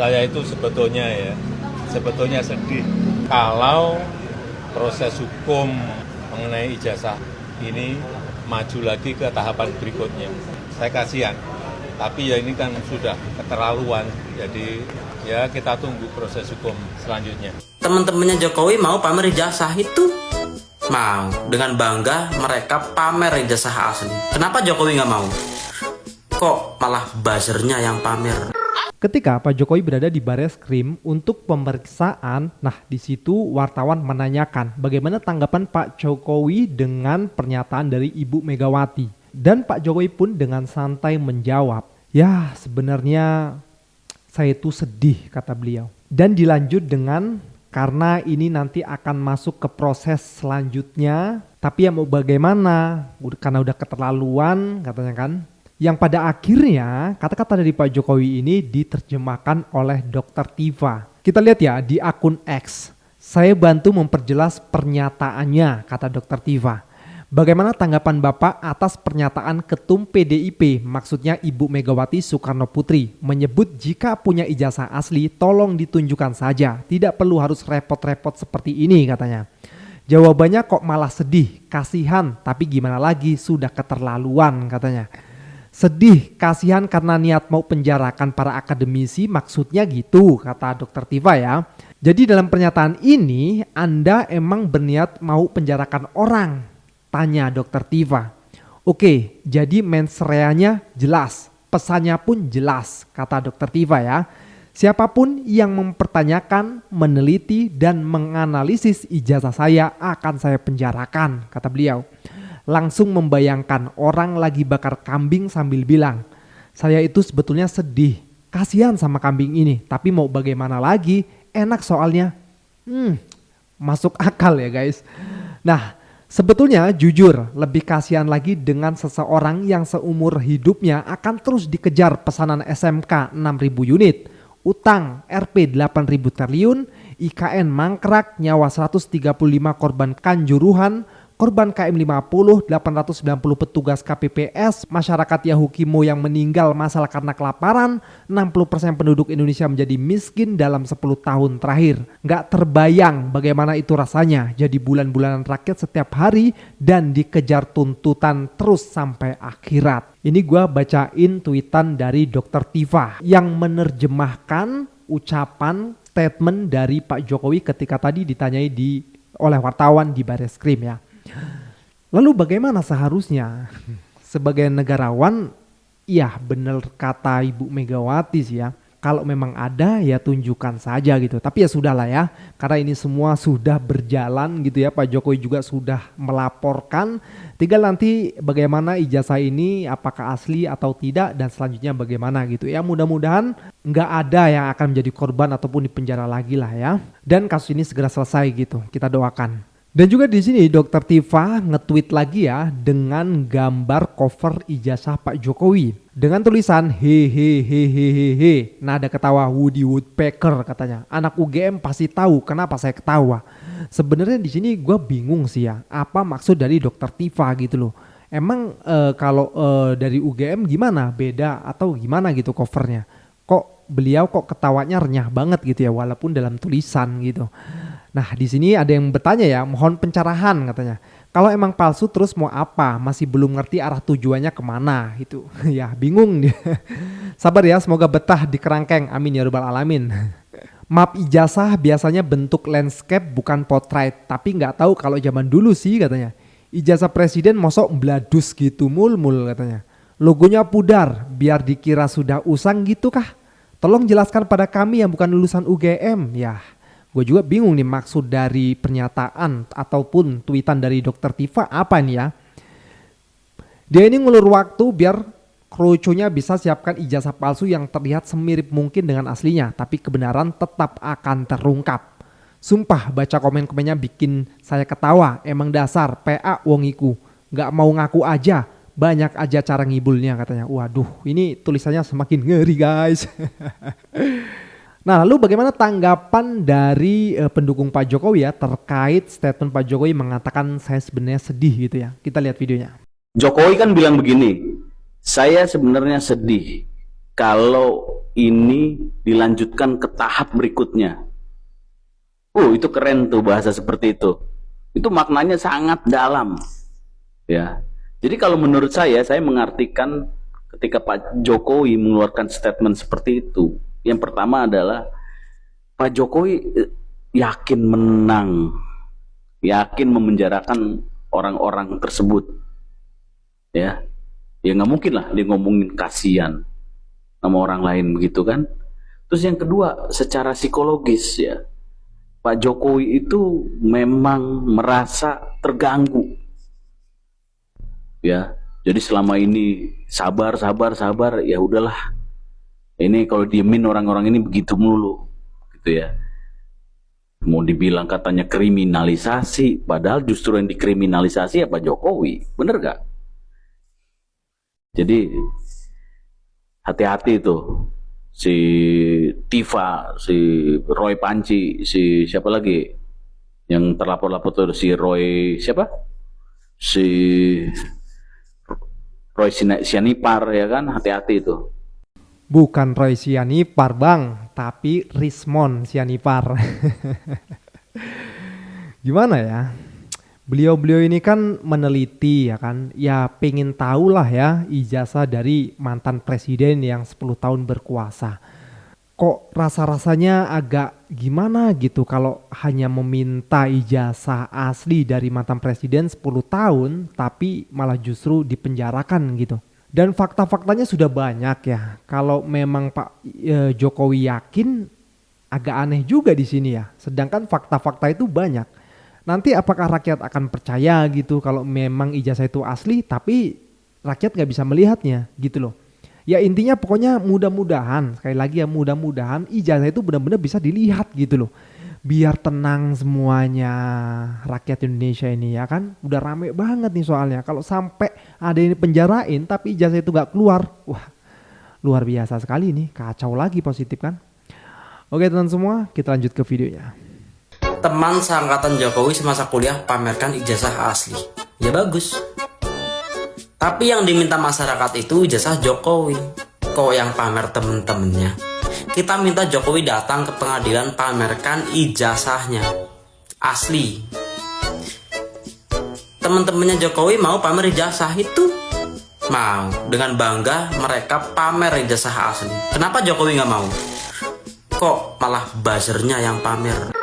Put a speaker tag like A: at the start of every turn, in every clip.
A: Saya itu sebetulnya sedih kalau proses hukum mengenai ijazah ini maju lagi ke tahapan berikutnya. Saya kasihan, tapi ya ini kan sudah keterlaluan, jadi ya kita tunggu proses hukum selanjutnya.
B: Teman-temannya Jokowi mau pamer ijazah itu, mau dengan bangga mereka pamer ijazah asli. Kenapa Jokowi nggak mau? Kok malah buzzernya yang pamer?
C: Ketika Pak Jokowi berada di Bareskrim untuk pemeriksaan, nah di situ wartawan menanyakan bagaimana tanggapan Pak Jokowi dengan pernyataan dari Ibu Megawati. Dan Pak Jokowi pun dengan santai menjawab, ya sebenarnya saya itu sedih, kata beliau. Dan dilanjut dengan karena ini nanti akan masuk ke proses selanjutnya, tapi ya mau bagaimana, karena udah keterlaluan katanya kan. Yang pada akhirnya kata-kata dari Pak Jokowi ini diterjemahkan oleh Dr. Tiva. Kita lihat ya di akun X. Saya bantu memperjelas pernyataannya, kata Dr. Tiva. Bagaimana tanggapan Bapak atas pernyataan Ketum PDIP, maksudnya Ibu Megawati Soekarno Putri, menyebut jika punya ijazah asli tolong ditunjukkan saja, tidak perlu harus repot-repot seperti ini katanya. Jawabannya kok malah sedih, kasihan, tapi gimana lagi sudah keterlaluan katanya. Sedih, kasihan karena niat mau penjarakan para akademisi, maksudnya gitu, kata Dr. Tiva ya. Jadi dalam pernyataan ini, Anda emang berniat mau penjarakan orang? Tanya Dr. Tiva. Oke, jadi mens reanya jelas, pesannya pun jelas, kata Dr. Tiva ya. Siapapun yang mempertanyakan, meneliti, dan menganalisis ijazah saya akan saya penjarakan, kata beliau. Langsung membayangkan orang lagi bakar kambing sambil bilang, saya itu sebetulnya sedih, kasihan sama kambing ini, tapi mau bagaimana lagi, enak soalnya. Masuk akal ya guys. Nah, sebetulnya jujur lebih kasihan lagi dengan seseorang yang seumur hidupnya akan terus dikejar pesanan SMK 6.000 unit, utang Rp 8.000 triliun, IKN mangkrak, nyawa 135 korban kanjuruhan, korban KM50, 890 petugas KPPS, masyarakat Yahukimo yang meninggal masalah karena kelaparan, 60% penduduk Indonesia menjadi miskin dalam 10 tahun terakhir. Nggak terbayang bagaimana itu rasanya jadi bulan-bulanan rakyat setiap hari dan dikejar tuntutan terus sampai akhirat. Ini gue bacain tweetan dari Dr. Tiva yang menerjemahkan ucapan statement dari Pak Jokowi ketika tadi ditanyai oleh wartawan di Bareskrim ya. Lalu bagaimana seharusnya? Sebagai negarawan, ya benar kata Ibu Megawati sih ya. Kalau memang ada ya tunjukkan saja gitu. Tapi ya sudahlah ya, karena ini semua sudah berjalan gitu ya. Pak Jokowi juga sudah melaporkan. Tinggal nanti bagaimana ijazah ini apakah asli atau tidak dan selanjutnya bagaimana gitu ya. Mudah-mudahan nggak ada yang akan menjadi korban ataupun dipenjara lagi lah ya. Dan kasus ini segera selesai gitu. Kita doakan. Dan juga di sini Dr. Tiva nge-tweet lagi ya dengan gambar cover ijazah Pak Jokowi dengan tulisan hehehehehehe, nada ketawa Woody Woodpecker katanya. Anak UGM pasti tahu kenapa saya ketawa. Sebenarnya di sini gue bingung sih ya, apa maksud dari Dr. Tiva gitu loh. Emang kalau dari UGM gimana, beda atau gimana gitu covernya? Kok beliau kok ketawanya renyah banget gitu ya walaupun dalam tulisan gitu. Nah di sini ada yang bertanya ya, mohon pencerahan katanya. Kalau emang palsu terus mau apa? Masih belum ngerti arah tujuannya kemana gitu. Ya bingung dia. Sabar ya, semoga betah di kerangkeng. Amin ya rabbal alamin. Map ijazah biasanya bentuk landscape bukan portrait. Tapi nggak tahu kalau zaman dulu sih katanya. Ijazah presiden mosok bladus gitu mul-mul katanya. Logonya pudar biar dikira sudah usang gitu kah? Tolong jelaskan pada kami yang bukan lulusan UGM. Ya. Gue juga bingung nih maksud dari pernyataan ataupun tweetan dari Dr. Tiva apa nih ya. Dia ini ngulur waktu biar kroconya bisa siapkan ijazah palsu yang terlihat semirip mungkin dengan aslinya. Tapi kebenaran tetap akan terungkap. Sumpah baca komen-komennya bikin saya ketawa. Emang dasar PA wongiku. Gak mau ngaku aja. Banyak aja cara ngibulnya katanya. Waduh ini tulisannya semakin ngeri guys. Nah lalu bagaimana tanggapan dari pendukung Pak Jokowi ya terkait statement Pak Jokowi mengatakan saya sebenarnya sedih gitu ya. Kita lihat videonya.
D: Jokowi kan bilang begini, saya sebenarnya sedih kalau ini dilanjutkan ke tahap berikutnya. Itu keren tuh bahasa seperti itu. Itu maknanya sangat dalam. Ya. Jadi kalau menurut saya mengartikan ketika Pak Jokowi mengeluarkan statement seperti itu, yang pertama adalah Pak Jokowi yakin menang, yakin memenjarakan orang-orang tersebut. Ya nggak mungkin lah dia ngomongin kasihan sama orang lain begitu kan. Terus yang kedua, secara psikologis ya, Pak Jokowi itu memang merasa terganggu. Ya, jadi selama ini sabar, ya udahlah. Ini kalau diemin orang-orang ini begitu mulu, gitu ya. Mau dibilang katanya kriminalisasi, padahal justru yang dikriminalisasi ya Pak Jokowi, bener gak? Jadi hati-hati tuh, si Tifa, si Roy Panci, si siapa lagi yang terlapor-lapor tuh, si Roy siapa? Si Roy Sianipar ya kan, hati-hati itu.
C: Bukan Roy Sianipar bang, tapi Rismon Sianipar. Gimana ya? Beliau-beliau ini kan meneliti ya kan, ya pengen tahu lah ya ijazah dari mantan presiden yang 10 tahun berkuasa. Kok rasa-rasanya agak gimana gitu kalau hanya meminta ijazah asli dari mantan presiden 10 tahun tapi malah justru dipenjarakan gitu. Dan fakta-faktanya sudah banyak ya. Kalau memang Pak Jokowi yakin, agak aneh juga di sini ya. Sedangkan fakta-fakta itu banyak. Nanti apakah rakyat akan percaya gitu kalau memang ijazah itu asli tapi rakyat nggak bisa melihatnya gitu loh. Ya intinya pokoknya mudah-mudahan, sekali lagi ya mudah-mudahan ijazah itu benar-benar bisa dilihat gitu loh. Biar tenang semuanya rakyat Indonesia ini ya kan. Udah rame banget nih soalnya. Kalau sampai ada yang penjarain tapi ijazah itu nggak keluar, wah luar biasa sekali nih, kacau lagi positif kan. Oke teman semua, kita lanjut ke videonya.
B: Teman seangkatan Jokowi semasa kuliah pamerkan ijazah asli. Ya bagus. Tapi yang diminta masyarakat itu ijazah Jokowi. Kok yang pamer temen-temennya? Kita minta Jokowi datang ke pengadilan pamerkan ijazahnya asli. Temen-temennya Jokowi mau pamer ijazah itu? Mau. Dengan bangga mereka pamer ijazah asli. Kenapa Jokowi nggak mau? Kok malah buzzernya yang pamer?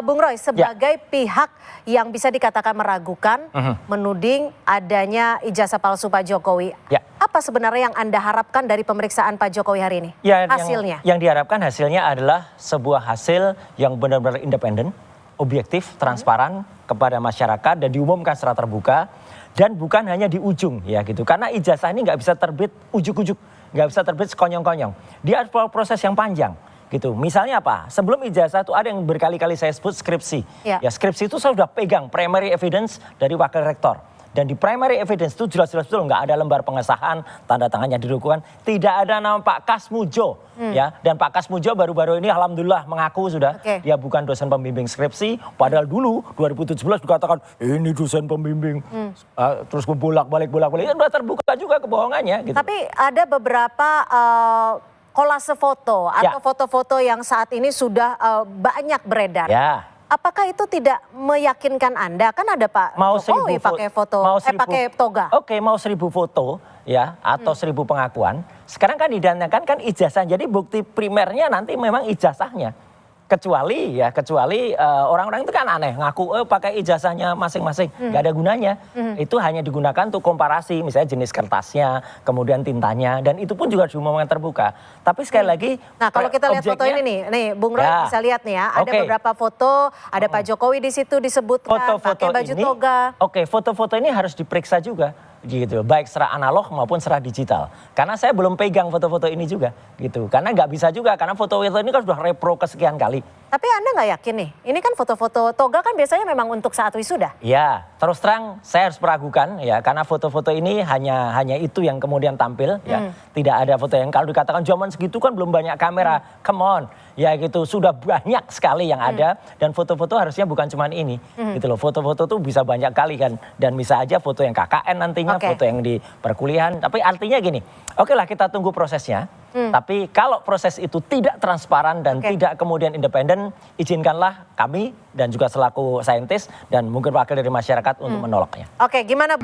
E: Bung Roy, sebagai pihak yang bisa dikatakan meragukan, menuding adanya ijazah palsu Pak Jokowi, apa sebenarnya yang Anda harapkan dari pemeriksaan Pak Jokowi hari ini? Hasilnya?
F: Yang diharapkan hasilnya adalah sebuah hasil yang benar-benar independen, objektif, transparan kepada masyarakat dan diumumkan secara terbuka dan bukan hanya di ujung ya gitu. Karena ijazah ini nggak bisa terbit ujuk-ujuk, nggak bisa terbit sekonyong-konyong. Dia ada proses yang panjang. Gitu. Misalnya apa? Sebelum ijazah itu ada yang berkali-kali saya sebut skripsi. Ya skripsi itu saya sudah pegang primary evidence dari wakil rektor. Dan di primary evidence itu jelas-jelas betul nggak ada lembar pengesahan, tanda tangannya didukukan, tidak ada nama Pak Kasmujo, ya. Dan Pak Kasmujo baru-baru ini alhamdulillah mengaku sudah dia bukan dosen pembimbing skripsi, padahal dulu 2017 dikatakan ini dosen pembimbing, terus bolak-balik itu sudah terbuka juga kebohongannya. Gitu.
E: Tapi ada beberapa kolase foto atau foto-foto yang saat ini sudah banyak beredar. Apakah itu tidak meyakinkan Anda? Kan ada Pak Jokowi pakai foto, pakai toga.
F: Oke, mau 1000 foto ya atau 1000 pengakuan. Sekarang kan didandakan kan ijazah. Jadi bukti primernya nanti memang ijazahnya. Kecuali orang-orang itu kan aneh ngaku pakai ijazahnya masing-masing, nggak ada gunanya. Itu hanya digunakan untuk komparasi, misalnya jenis kertasnya, kemudian tintanya, dan itu pun juga diumumkan terbuka. Tapi sekali lagi,
E: nah kalau kita lihat foto ini nih, Bung Roy bisa lihat nih ya, ada beberapa foto, ada Pak Jokowi di situ disebutkan pakai baju toga.
F: Foto-foto ini harus diperiksa juga. Gitu, baik secara analog maupun secara digital. Karena saya belum pegang foto-foto ini juga, gitu. Karena nggak bisa juga, karena foto-foto ini kan sudah repro kesekian kali.
E: Tapi Anda nggak yakin nih, ini kan foto-foto toga kan biasanya memang untuk saat wisuda.
F: Ya, terus terang saya harus meragukan ya, karena foto-foto ini hanya itu yang kemudian tampil, ya. Tidak ada foto yang kalau dikatakan zaman segitu kan belum banyak kamera, come on. Ya gitu, sudah banyak sekali yang ada dan foto-foto harusnya bukan cuma ini, gitu loh. Foto-foto tuh bisa banyak kali kan dan bisa aja foto yang KKN nantinya, foto yang di perkuliahan. Tapi artinya gini, oke lah kita tunggu prosesnya. Tapi kalau proses itu tidak transparan dan tidak kemudian independen, izinkanlah kami dan juga selaku saintis dan mungkin wakil dari masyarakat untuk menolaknya.
E: Oke, gimana?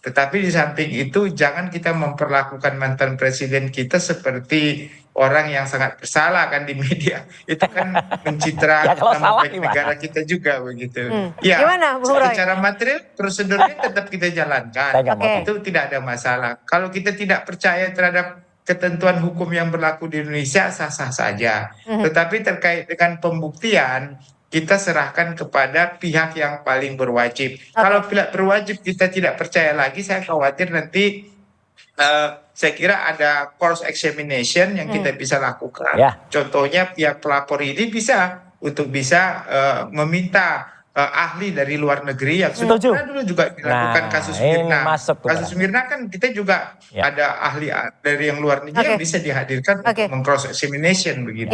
G: Tetapi di samping itu jangan kita memperlakukan mantan presiden kita seperti orang yang sangat bersalah kan di media. Itu kan mencitra
F: Ya, kalau
G: nama
F: salah
G: baik
F: gimana?
G: negara kita juga begitu.
E: Gimana, Bung Roy?
G: Secara material prosedurnya tetap kita jalankan.
F: Saya nggak
E: mau.
G: Itu tidak ada masalah. Kalau kita tidak percaya terhadap ketentuan hukum yang berlaku di Indonesia, sah-sah saja. Tetapi terkait dengan pembuktian, kita serahkan kepada pihak yang paling berwajib. Kalau pihak berwajib kita tidak percaya lagi, saya khawatir nanti saya kira ada course examination yang kita bisa lakukan. Contohnya pihak pelapor ini bisa meminta ahli dari luar negeri yang sudah dulu juga dilakukan kasus Mirna. Kasus Mirna kan kita juga ada ahli dari yang luar negeri yang bisa dihadirkan untuk meng-cross examination begitu.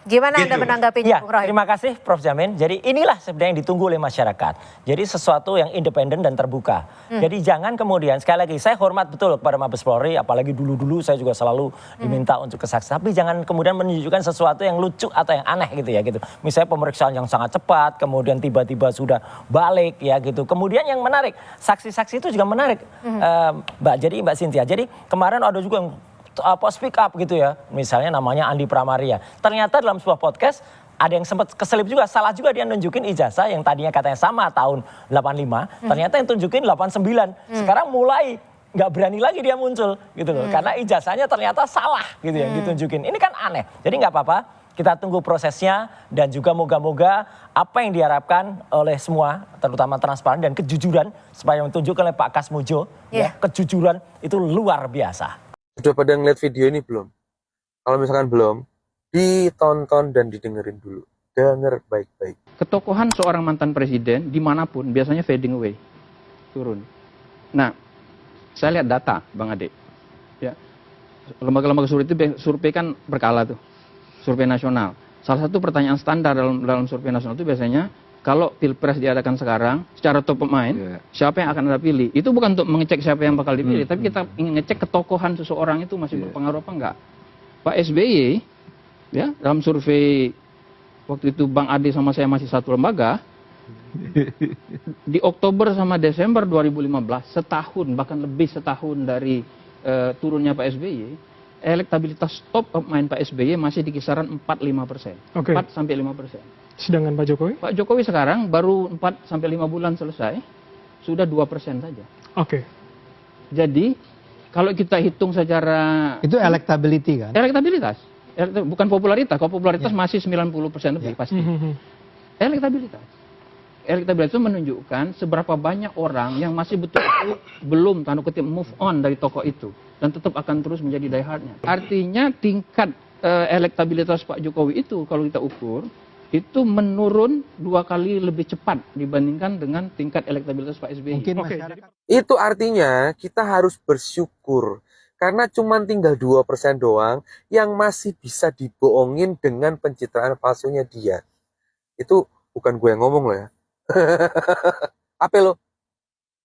E: Gimana Anda menanggapinya, Bung Roy?
F: Terima kasih Prof. Jamin. Jadi inilah sebenarnya yang ditunggu oleh masyarakat. Jadi sesuatu yang independen dan terbuka. Jadi jangan kemudian, sekali lagi saya hormat betul kepada Mabes Polri, apalagi dulu-dulu saya juga selalu diminta untuk kesaksian. Tapi jangan kemudian menunjukkan sesuatu yang lucu atau yang aneh gitu ya gitu. Misalnya pemeriksaan yang sangat cepat, kemudian tiba-tiba sudah balik ya gitu. Kemudian yang menarik, saksi-saksi itu juga menarik, Mbak Cynthia. Jadi kemarin ada juga yang speak up gitu ya, misalnya namanya Andi Pramaria. Ternyata dalam sebuah podcast ada yang sempat keselip juga, salah juga dia nunjukin ijazah yang tadinya katanya sama tahun 85, ternyata yang tunjukin 89. Sekarang mulai nggak berani lagi dia muncul gitu loh, karena ijazahnya ternyata salah gitu yang ditunjukin. Ini kan aneh. Jadi nggak apa-apa, kita tunggu prosesnya dan juga moga-moga apa yang diharapkan oleh semua, terutama transparan dan kejujuran, supaya ditunjukkan oleh Pak Kasmujo, ya, kejujuran itu luar biasa.
H: Sudah pada ngeliat video ini belum? Kalau misalkan belum, ditonton dan didengerin dulu. Denger baik-baik.
I: Ketokohan seorang mantan presiden dimanapun biasanya fading away, turun. Nah, saya lihat data, Bang Ade. Ya, lembaga-lembaga survei kan berkala tuh, survei nasional. Salah satu pertanyaan standar dalam survei nasional itu biasanya, kalau pilpres diadakan sekarang, secara top of mind, siapa yang akan Anda pilih? Itu bukan untuk mengecek siapa yang bakal dipilih, tapi kita ingin ngecek ketokohan seseorang itu masih berpengaruh apa enggak. Pak SBY, ya, dalam survei waktu itu Bang Ade sama saya masih satu lembaga, di Oktober sama Desember 2015, setahun, bahkan lebih setahun dari turunnya Pak SBY, elektabilitas top of mind Pak SBY masih di kisaran 4-5%. 4-5%.
J: Sedangkan Pak Jokowi?
I: Pak Jokowi sekarang baru 4-5 bulan selesai, sudah 2% saja. Jadi, kalau kita hitung secara...
J: Itu elektability kan?
I: Elektabilitas. Bukan popularitas. Kalau popularitas masih 90% lebih pasti. Elektabilitas. Elektabilitas itu menunjukkan seberapa banyak orang yang masih betul-betul belum, tanda kutip, move on dari tokoh itu. Dan tetap akan terus menjadi diehardnya. Artinya tingkat elektabilitas Pak Jokowi itu, kalau kita ukur, itu menurun 2 kali lebih cepat dibandingkan dengan tingkat elektabilitas Pak SBY.
H: Itu artinya kita harus bersyukur. Karena cuma tinggal 2% doang yang masih bisa dibohongin dengan pencitraan palsunya dia. Itu bukan gue yang ngomong loh ya. Apa lo?